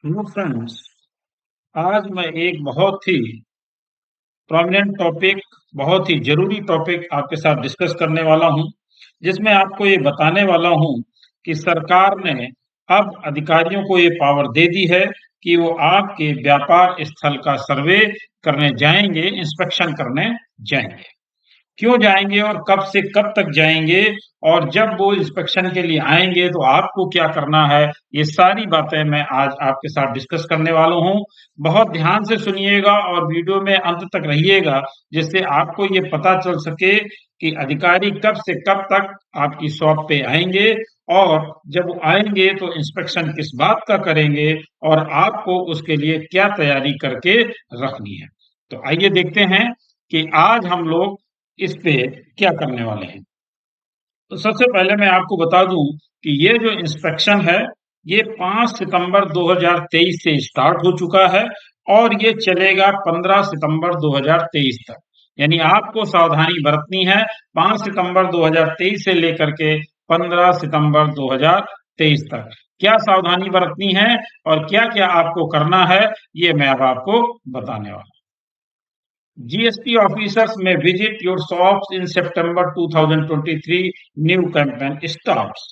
Hello friends. आज मैं एक बहुत ही प्रोमिनेंट टॉपिक, बहुत ही जरूरी टॉपिक आपके साथ डिस्कस करने वाला हूं, जिसमें आपको ये बताने वाला हूं कि सरकार ने अब अधिकारियों को ये पावर दे दी है कि वो आपके व्यापार स्थल का सर्वे करने जाएंगे, इंस्पेक्शन करने जाएंगे। क्यों जाएंगे और कब से कब तक जाएंगे, और जब वो इंस्पेक्शन के लिए आएंगे तो आपको क्या करना है, ये सारी बातें मैं आज आपके साथ डिस्कस करने वाला हूँ। बहुत ध्यान से सुनिएगा और वीडियो में अंत तक रहिएगा, जिससे आपको ये पता चल सके कि अधिकारी कब से कब तक आपकी शॉप पे आएंगे, और जब वो आएंगे तो इंस्पेक्शन किस बात का करेंगे और आपको उसके लिए क्या तैयारी करके रखनी है। तो आइए देखते हैं कि आज हम लोग इस पे क्या करने वाले हैं। तो सबसे पहले मैं आपको बता दूं कि ये जो इंस्पेक्शन है, ये 5 सितंबर 2023 से स्टार्ट हो चुका है और ये चलेगा 15 सितंबर 2023 तक। यानी आपको सावधानी बरतनी है 5 सितंबर 2023 से लेकर के 15 सितंबर 2023 तक। क्या सावधानी बरतनी है और क्या क्या आपको करना है, ये मैं अब आपको बताने वाला हूं। GST officers may visit your shops in September 2023. New campaign starts.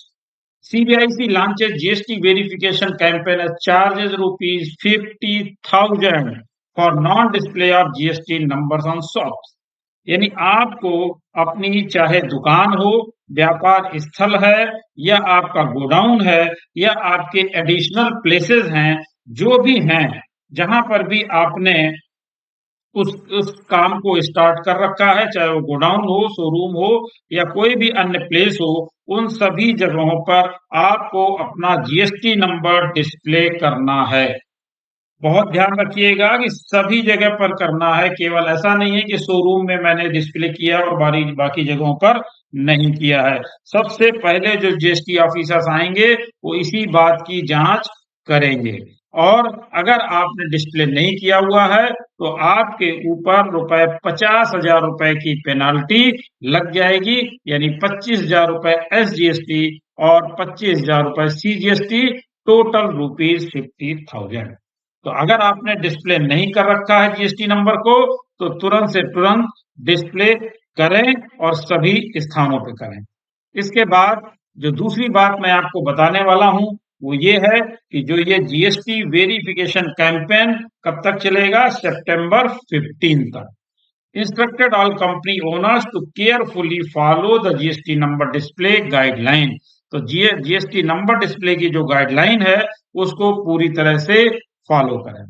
CBIC launches GST verification campaign as charges rupees 50,000 for non-display of GST numbers on shops. यानी आपको अपनी चाहे दुकान हो, व्यापार स्थल है, या आपका गोडाउन है, या आपके एडिशनल प्लेसेस हैं, जो भी हैं, जहां पर भी आपने उस काम को स्टार्ट कर रखा है, चाहे वो गोडाउन हो, शोरूम हो, या कोई भी अन्य प्लेस हो, उन सभी जगहों पर आपको अपना जीएसटी नंबर डिस्प्ले करना है। बहुत ध्यान रखिएगा कि सभी जगह पर करना है, केवल ऐसा नहीं है कि शोरूम में मैंने डिस्प्ले किया और बाकी जगहों पर नहीं किया है। सबसे पहले जो जीएसटी ऑफिसर्स आएंगे वो इसी बात की जांच करेंगे, और अगर आपने डिस्प्ले नहीं किया हुआ है तो आपके ऊपर ₹50,000 की पेनाल्टी लग जाएगी। यानी 25,000 रुपए एसजीएसटी और 25,000 रुपए सीजीएसटी, टोटल ₹50,000। तो अगर आपने डिस्प्ले नहीं कर रखा है जीएसटी नंबर को, तो तुरंत से तुरंत डिस्प्ले करें और सभी स्थानों पे करें। इसके बाद जो दूसरी बात मैं आपको बताने वाला हूं वो ये है कि जो ये जीएसटी वेरिफिकेशन कैंपेन कब तक चलेगा, सितंबर 15 तक। Instructed all company owners to carefully follow the GST number display guideline. तो जीएसटी नंबर डिस्प्ले की जो गाइडलाइन है उसको पूरी तरह से फॉलो करें।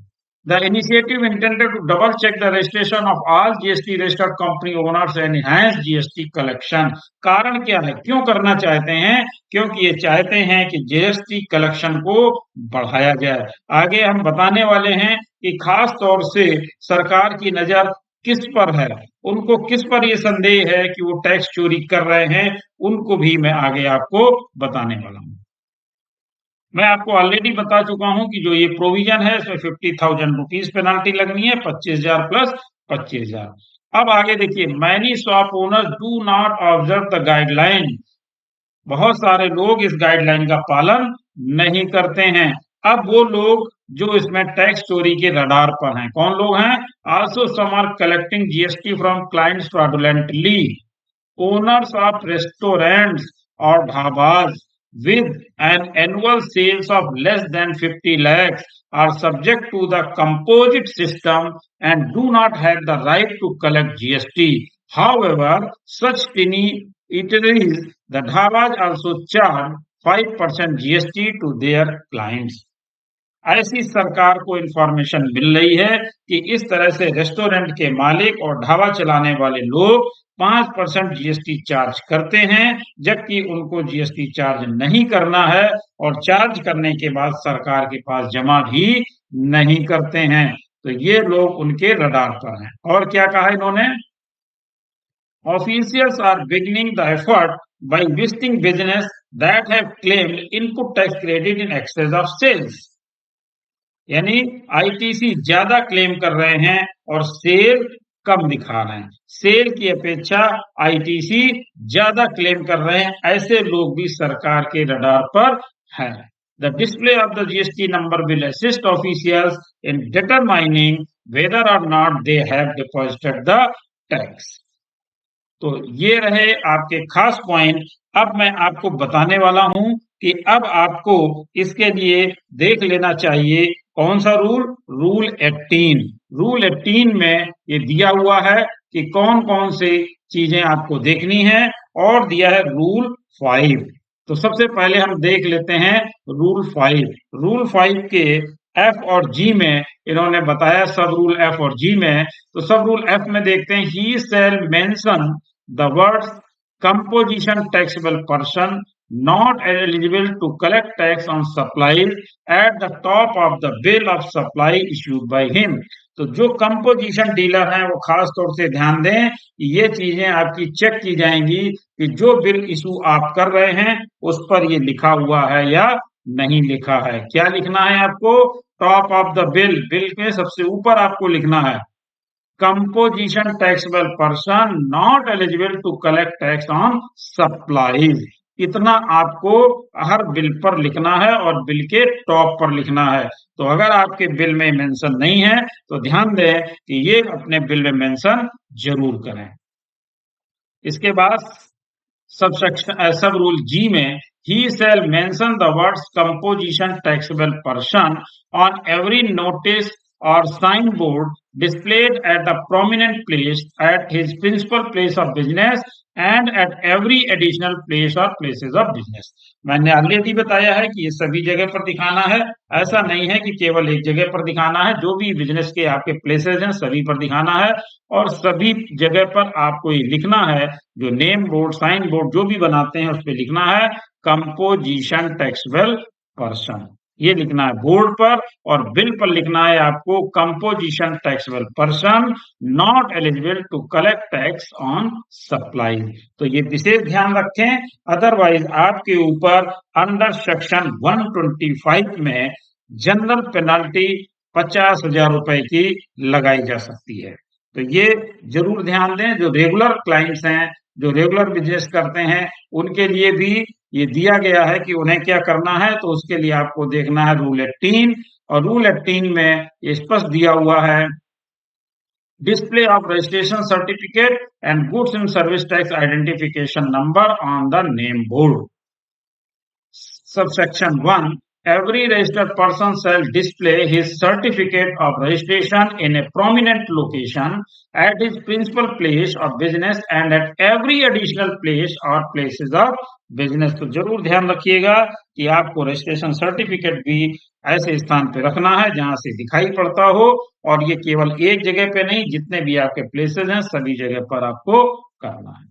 The initiative intended to double check the registration of all GST registered company owners and enhance GST collection। कारण क्या है, क्यों करना चाहते हैं? क्योंकि ये चाहते हैं कि जीएसटी कलेक्शन को बढ़ाया जाए। आगे हम बताने वाले हैं कि खास तौर से सरकार की नजर किस पर है, उनको किस पर ये संदेह है कि वो टैक्स चोरी कर रहे हैं, उनको भी मैं आगे आपको बताने वाला हूँ। मैं आपको ऑलरेडी बता चुका हूं कि जो ये प्रोविजन है इसमें 50,000 रुपीज पेनाल्टी लगनी है, 25,000 प्लस 25,000। अब आगे देखिए, many shop owners do not observe the guideline. बहुत सारे लोग इस गाइडलाइन का पालन नहीं करते हैं। अब वो लोग जो इसमें टैक्स चोरी के रडार पर हैं, कौन लोग हैं? Also some are collecting GST from clients fraudulently. Owners of restaurants or dhabas with an annual sales of less than 50 lakhs are subject to the composite system and do not have the right to collect GST. However, such tiny eateries, the dhabas also charge 5% GST to their clients. ऐसी सरकार को information मिल रही है कि इस तरह से restaurant के मालिक और ढाबा चलाने वाले लोग 5% जीएसटी चार्ज करते हैं, जबकि उनको जीएसटी चार्ज नहीं करना है, और चार्ज करने के बाद सरकार के पास जमा भी नहीं करते हैं। तो ये लोग उनके रडार पर हैं। और क्या कहा इन्होंने? Officials are beginning the effort by visiting business that have claimed input tax credit in excess of sales। यानी आईटीसी ज्यादा क्लेम कर रहे हैं और सेल कम दिखा रहे हैं। सेल की अपेक्षा आईटीसी ज्यादा क्लेम कर रहे हैं, ऐसे लोग भी सरकार के रडार पर हैं। The display of the GST number will assist officials in determining whether or not they have deposited the tax. तो ये रहे आपके खास पॉइंट। अब मैं आपको बताने वाला हूं कि अब आपको इसके लिए देख लेना चाहिए कौन सा रूल, रूल 18। रूल 18 में ये दिया हुआ है कि कौन कौन से चीजें आपको देखनी है, और दिया है रूल 5। तो सबसे पहले हम देख लेते हैं रूल 5। रूल 5 के एफ और जी में इन्होंने बताया, सब रूल एफ और जी में। तो सब रूल एफ में देखते हैं, ही शैल mention the words composition taxable person not eligible to collect tax on supplies at the top of the bill of supply issued by him। तो जो कंपोजिशन डीलर हैं वो खास तौर से ध्यान दें, ये चीजें आपकी चेक की जाएंगी कि जो बिल इशू आप कर रहे हैं उस पर ये लिखा हुआ है या नहीं लिखा है। क्या लिखना है आपको? Top of the bill, bill के सबसे ऊपर आपको लिखना है composition taxable person not eligible to collect tax on supplies। इतना आपको हर बिल पर लिखना है और बिल के टॉप पर लिखना है। तो अगर आपके बिल में मेंशन नहीं है तो ध्यान दें कि ये अपने बिल में मेंशन जरूर करें। इसके बाद सब रूल जी में, he shall mention the words composition taxable person on every notice or signboard displayed at the prominent place at his principal place of business and at every additional place or places of business। मैंने already बताया है कि ये सभी जगह पर दिखाना है, ऐसा नहीं है कि केवल एक जगह पर दिखाना है। जो भी बिजनेस के आपके प्लेसेस हैं सभी पर दिखाना है, और सभी जगह पर आपको ये लिखना है, जो नेम बोर्ड साइन बोर्ड जो भी बनाते हैं उस पर लिखना है कंपोजिशन टैक्सेबल पर्सन, ये लिखना है बोर्ड पर। और बिल पर लिखना है आपको composition taxable person not eligible to collect tax on supply. तो ये विशेष ध्यान रखें, अदरवाइज आपके ऊपर अंडर सेक्शन 125 में जनरल पेनल्टी 50,000 रुपए की लगाई जा सकती है। तो ये जरूर ध्यान दें, जो रेगुलर क्लाइंट्स हैं, जो रेगुलर बिजनेस करते हैं, उनके लिए भी ये दिया गया है कि उन्हें क्या करना है। तो उसके लिए आपको देखना है रूल 18, और रूल 18 में ये स्पष्ट दिया हुआ है, display of registration certificate and goods and service tax identification number on the name board। Subsection 1, every registered person shall display his certificate of registration in a prominent location at his principal place of business and at every additional place or places of business। तो जरूर ध्यान रखिएगा कि आपको registration certificate भी ऐसे स्थान पे रखना है जहां से दिखाई पड़ता हो, और ये केवल एक जगह पे नहीं, जितने भी आपके प्लेसेस हैं सभी जगह पर आपको करना है।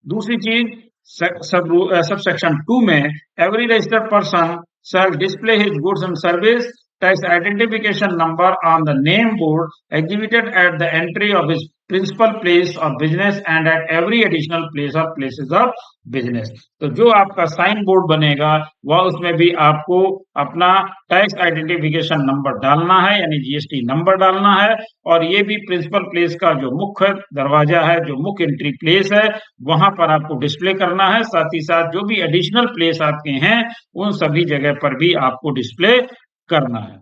दूसरी चीज सबसेक्शन 2 में, every registered person shall display his goods and service tax identification number on the name board exhibited at the entry of his principal place of business and at every additional place or places of business। तो जो आपका sign board बनेगा वह उसमें भी आपको अपना tax identification number डालना है, यानी जीएसटी नंबर डालना है, और ये भी प्रिंसिपल प्लेस का जो मुख्य दरवाजा है, जो मुख्य एंट्री प्लेस है, वहां पर आपको डिस्प्ले करना है। साथ ही साथ जो भी एडिशनल प्लेस आपके हैं उन सभी जगह पर भी आपको डिस्प्ले करना है।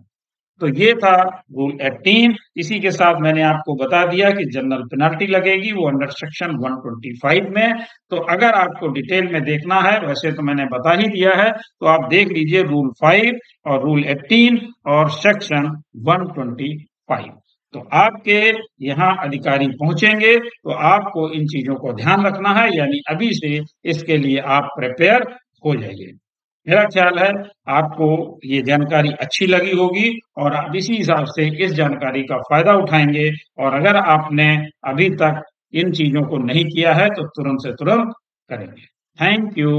तो ये था रूल 18। इसी के साथ मैंने आपको बता दिया कि जनरल पेनल्टी लगेगी, वो अंडर सेक्शन 125 में। तो अगर आपको डिटेल में देखना है, वैसे तो मैंने बता ही दिया है, तो आप देख लीजिए रूल 5 और रूल 18 और सेक्शन 125। तो आपके यहाँ अधिकारी पहुंचेंगे तो आपको इन चीजों को ध्यान रखना है, यानी अभी से इसके लिए आप प्रिपेयर हो जाइए। मेरा ख्याल है आपको ये जानकारी अच्छी लगी होगी और आप इसी हिसाब से इस जानकारी का फायदा उठाएंगे। और अगर आपने अभी तक इन चीजों को नहीं किया है तो तुरंत से तुरंत करेंगे। Thank you.